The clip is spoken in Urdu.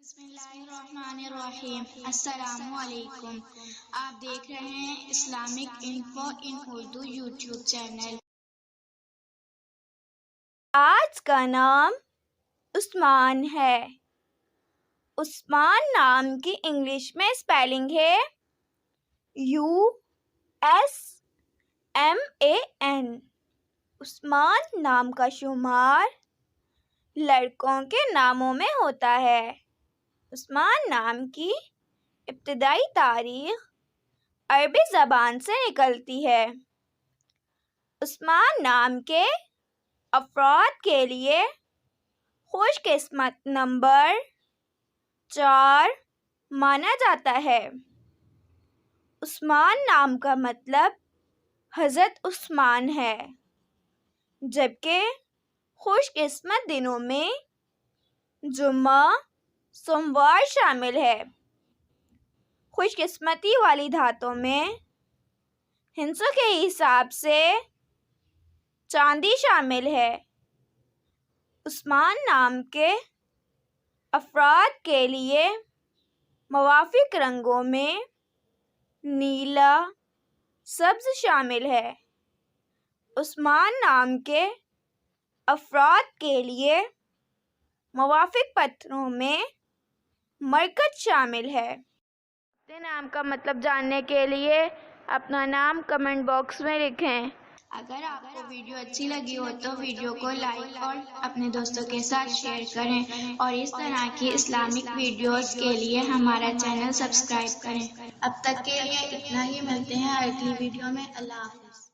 بسم اللہ الرحمن الرحیم۔ السلام علیکم۔ آپ دیکھ رہے ہیں اسلامک انفو ان اردو یوٹیوب چینل۔ آج کا نام عثمان ہے۔ عثمان نام کی انگلش میں اسپیلنگ ہے USMAN۔ عثمان نام کا شمار لڑکوں کے ناموں میں ہوتا ہے۔ عثمان نام کی ابتدائی تاریخ عربی زبان سے نکلتی ہے۔ عثمان نام کے افراد کے لیے خوش قسمت نمبر 4 مانا جاتا ہے۔ عثمان نام کا مطلب حضرت عثمان ہے، جبکہ خوش قسمت دنوں میں جمعہ سوموار شامل ہے۔ خوش قسمتی والی دھاتوں میں ہندسوں کے حساب سے چاندی شامل ہے۔ عثمان نام کے افراد کے لیے موافق رنگوں میں نیلا، سبز شامل ہے۔ عثمان نام کے افراد کے لیے موافق پتھروں میں مرکز شامل ہے۔ اپنے نام کا مطلب جاننے کے لیے اپنا نام کمنٹ باکس میں لکھیں۔ اگر آپ کو ویڈیو اچھی لگی ہو تو ویڈیو کو لائک اور اپنے دوستوں کے ساتھ شیئر کریں، اور اس طرح کی اسلامک ویڈیوز کے لیے ہمارا چینل سبسکرائب کریں۔ اب تک کے لیے اتنا ہی، ملتے ہیں اگلی ویڈیو میں۔ اللہ حافظ۔